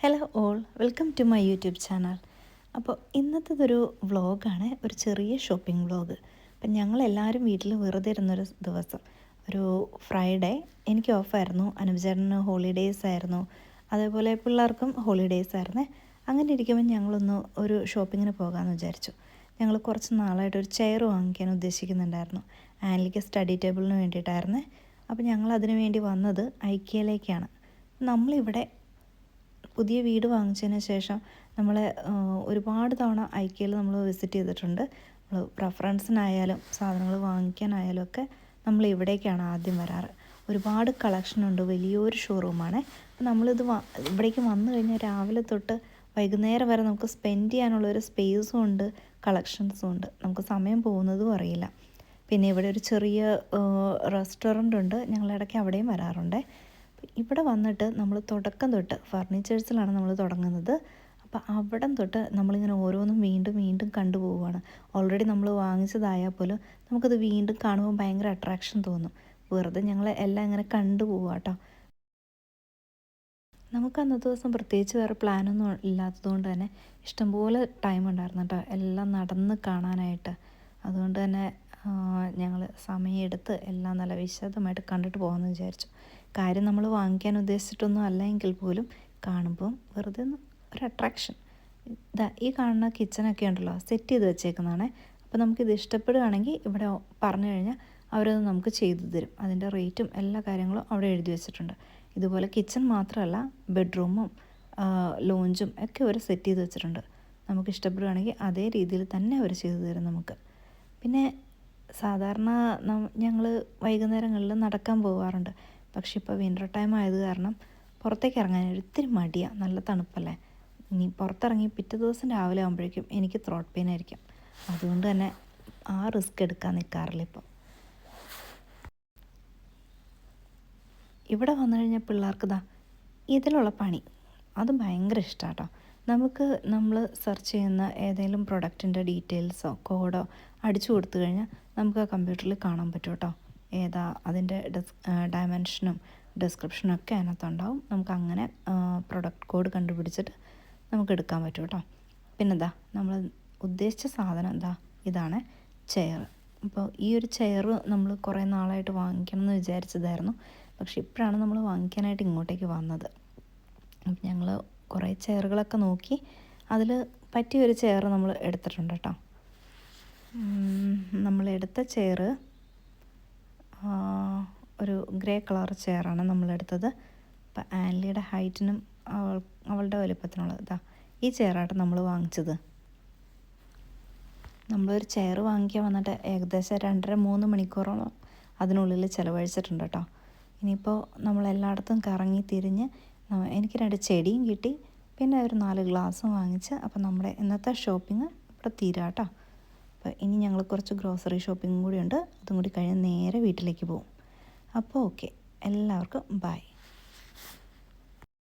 Hello all, welcome to my YouTube channel. അപ്പോൾ ഇന്നത്തേതൊരു വ്ളോഗാണ്, ഒരു ചെറിയ ഷോപ്പിംഗ് വ്ളോഗ്. അപ്പം ഞങ്ങളെല്ലാവരും വീട്ടിൽ വെറുതെ ഇരുന്നൊരു ദിവസം, ഒരു ഫ്രൈഡേ എനിക്ക് ഓഫായിരുന്നു, അനുപചേട്ടന് ഹോളിഡേയ്സ് ആയിരുന്നു, അതേപോലെ പിള്ളേർക്കും ഹോളിഡേയ്സ് ആയിരുന്നേ. അങ്ങനെ ഇരിക്കുമ്പോൾ ഞങ്ങളൊന്ന് ഒരു ഷോപ്പിങ്ങിന് പോകാമെന്ന് വിചാരിച്ചു. ഞങ്ങൾ കുറച്ച് നാളായിട്ട് ഒരു ചെയർ വാങ്ങിക്കാൻ ഉദ്ദേശിക്കുന്നുണ്ടായിരുന്നു. ആൻലിക്ക് സ്റ്റഡി ടേബിളിന് വേണ്ടിയിട്ടായിരുന്നേ. അപ്പോൾ ഞങ്ങൾ അതിന് വേണ്ടി വന്നത് ഐക്കിയയിലേക്കാണ്. നമ്മളിവിടെ പുതിയ വീട് വാങ്ങിച്ചതിന് ശേഷം നമ്മൾ ഒരുപാട് തവണ ഐക്കിയയിൽ നമ്മൾ വിസിറ്റ് ചെയ്തിട്ടുണ്ട്. നമ്മൾ റെഫറൻസിനായാലും സാധനങ്ങൾ വാങ്ങിക്കാനായാലും ഒക്കെ നമ്മൾ ഇവിടേക്കാണ് ആദ്യം വരാറ്. ഒരുപാട് കളക്ഷനുണ്ട്, വലിയൊരു ഷോറൂമാണ്. അപ്പോൾ നമ്മളിത് ഇവിടേക്ക് വന്നു കഴിഞ്ഞാൽ രാവിലെ തൊട്ട് വൈകുന്നേരം വരെ നമുക്ക് സ്പെൻഡ് ചെയ്യാനുള്ളൊരു സ്പേസും ഉണ്ട്, കളക്ഷൻസും ഉണ്ട്. നമുക്ക് സമയം പോകുന്നതും അറിയില്ല. പിന്നെ ഇവിടെ ഒരു ചെറിയ റെസ്റ്റോറൻ്റ് ഉണ്ട്, ഞങ്ങളിടയ്ക്ക് അവിടെയും വരാറുണ്ട്. ഇവിടെ വന്നിട്ട് നമ്മൾ തുടക്കം തൊട്ട് ഫർണിച്ചേഴ്സിലാണ് നമ്മൾ തുടങ്ങുന്നത്. അപ്പോൾ അവിടം തൊട്ട് നമ്മളിങ്ങനെ ഓരോന്നും വീണ്ടും വീണ്ടും കണ്ടുപോവുകയാണ്. ഓൾറെഡി നമ്മൾ വാങ്ങിച്ചതായാൽ പോലും നമുക്കത് വീണ്ടും കാണുമ്പോൾ ഭയങ്കര അട്രാക്ഷൻ തോന്നും. വെറുതെ ഞങ്ങൾ എല്ലാം ഇങ്ങനെ കണ്ടുപോവുക കേട്ടോ. നമുക്ക് അന്നത്തെ ദിവസം പ്രത്യേകിച്ച് വേറെ പ്ലാനൊന്നും ഇല്ലാത്തതുകൊണ്ട് തന്നെ ഇഷ്ടംപോലെ ടൈം ഉണ്ടായിരുന്നു കേട്ടോ എല്ലാം നടന്ന് കാണാനായിട്ട്. അതുകൊണ്ട് തന്നെ ഞങ്ങൾ സമയമെടുത്ത് എല്ലാം നല്ല വിശദമായിട്ട് കണ്ടിട്ട് പോകാമെന്ന് വിചാരിച്ചു. കാര്യം നമ്മൾ വാങ്ങിക്കാൻ ഉദ്ദേശിച്ചിട്ടൊന്നും അല്ല എങ്കിൽ പോലും കാണുമ്പം വെറുതെ ഒരു അട്രാക്ഷൻ. ഈ കാണുന്ന കിച്ചണൊക്കെ ഉണ്ടല്ലോ, സെറ്റ് ചെയ്ത് വെച്ചേക്കുന്നതാണ്. അപ്പോൾ നമുക്കിത് ഇഷ്ടപ്പെടുകയാണെങ്കിൽ ഇവിടെ പറഞ്ഞു കഴിഞ്ഞാൽ അവരത് നമുക്ക് ചെയ്തു തരും. അതിൻ്റെ റേറ്റും എല്ലാ കാര്യങ്ങളും അവിടെ എഴുതി വെച്ചിട്ടുണ്ട്. ഇതുപോലെ കിച്ചൺ മാത്രമല്ല, ബെഡ്റൂമും ലോഞ്ചും ഒക്കെ അവർ സെറ്റ് ചെയ്ത് വെച്ചിട്ടുണ്ട്. നമുക്ക് ഇഷ്ടപ്പെടുകയാണെങ്കിൽ അതേ രീതിയിൽ തന്നെ അവർ ചെയ്തു തരും നമുക്ക്. പിന്നെ സാധാരണ ഞങ്ങൾ വൈകുന്നേരങ്ങളിൽ നടക്കാൻ പോകാറുണ്ട്. പക്ഷെ ഇപ്പോൾ വിൻ്റർ ടൈം ആയത് കാരണം പുറത്തേക്ക് ഇറങ്ങാൻ ഒത്തിരി മടിയാണ്. നല്ല തണുപ്പല്ലേ. ഇനി പുറത്തിറങ്ങി പിറ്റേ ദിവസം രാവിലെ ആകുമ്പോഴേക്കും എനിക്ക് ത്രോട്ട് പെയിൻ ആയിരിക്കും. അതുകൊണ്ട് തന്നെ ആ റിസ്ക് എടുക്കാൻ നിൽക്കാറില്ല ഇപ്പോൾ. ഇവിടെ വന്നു കഴിഞ്ഞാൽ പിള്ളേർക്ക് ഇതിലുള്ള പണി അത് ഭയങ്കര ഇഷ്ടമാണ് കേട്ടോ. നമ്മൾ സെർച്ച് ചെയ്യുന്ന ഏതെങ്കിലും പ്രൊഡക്റ്റിൻ്റെ ഡീറ്റെയിൽസോ കോഡോ അടിച്ചു കൊടുത്തു കഴിഞ്ഞാൽ നമുക്ക് ആ കമ്പ്യൂട്ടറിൽ കാണാൻ പറ്റും കേട്ടോ. ഏതാ അതിൻ്റെ ഡയമെൻഷനും ഡിസ്ക്രിപ്ഷനും ഒക്കെ അതിനകത്തുണ്ടാവും. നമുക്കങ്ങനെ പ്രൊഡക്റ്റ് കോഡ് കണ്ടുപിടിച്ചിട്ട് നമുക്ക് എടുക്കാൻ പറ്റും കേട്ടോ. പിന്നെന്താ നമ്മൾ ഉദ്ദേശിച്ച സാധനം ഇതാണ് ചെയർ. അപ്പോൾ ഈ ഒരു ചെയർ നമ്മൾ കുറേ നാളായിട്ട് വാങ്ങിക്കണം എന്ന് വിചാരിച്ചതായിരുന്നു. പക്ഷെ ഇപ്പോഴാണ് നമ്മൾ വാങ്ങിക്കാനായിട്ട് ഇങ്ങോട്ടേക്ക് വന്നത്. അപ്പം ഞങ്ങൾ കുറേ ചെയറുകളൊക്കെ നോക്കി അതിൽ പറ്റിയൊരു ചെയർ നമ്മൾ എടുത്തിട്ടുണ്ട് കേട്ടോ. നമ്മളെടുത്ത ചെയർ ഒരു ഗ്രേ കളർ ചെയറാണ് നമ്മളെടുത്തത്. അപ്പം ആൻലിയുടെ ഹൈറ്റിനും അവളുടെ വലിപ്പത്തിനുള്ളത് ഈ ചെയറായിട്ട് നമ്മൾ വാങ്ങിച്ചത്. നമ്മളൊരു ചെയർ വാങ്ങിക്കാൻ വന്നിട്ട് ഏകദേശം 2.5-3 മണിക്കൂറോളം അതിനുള്ളിൽ ചിലവഴിച്ചിട്ടുണ്ട് കേട്ടോ. ഇനിയിപ്പോൾ നമ്മളെല്ലായിടത്തും കറങ്ങി തിരിഞ്ഞ് എനിക്ക് 2 ചെടിയും കിട്ടി, പിന്നെ ഒരു 4 ഗ്ലാസ്സും വാങ്ങിച്ച്. അപ്പോൾ നമ്മുടെ ഇന്നത്തെ ഷോപ്പിംഗ് ഇവിടെ തീരാ കേട്ടോ. അപ്പോൾ ഇനി ഞങ്ങൾ കുറച്ച് ഗ്രോസറി ഷോപ്പിംഗും കൂടി ഉണ്ട്. അതും കൂടി കഴിഞ്ഞ് നേരെ വീട്ടിലേക്ക് പോകും. അപ്പോൾ ഓക്കെ, എല്ലാവർക്കും ബൈ.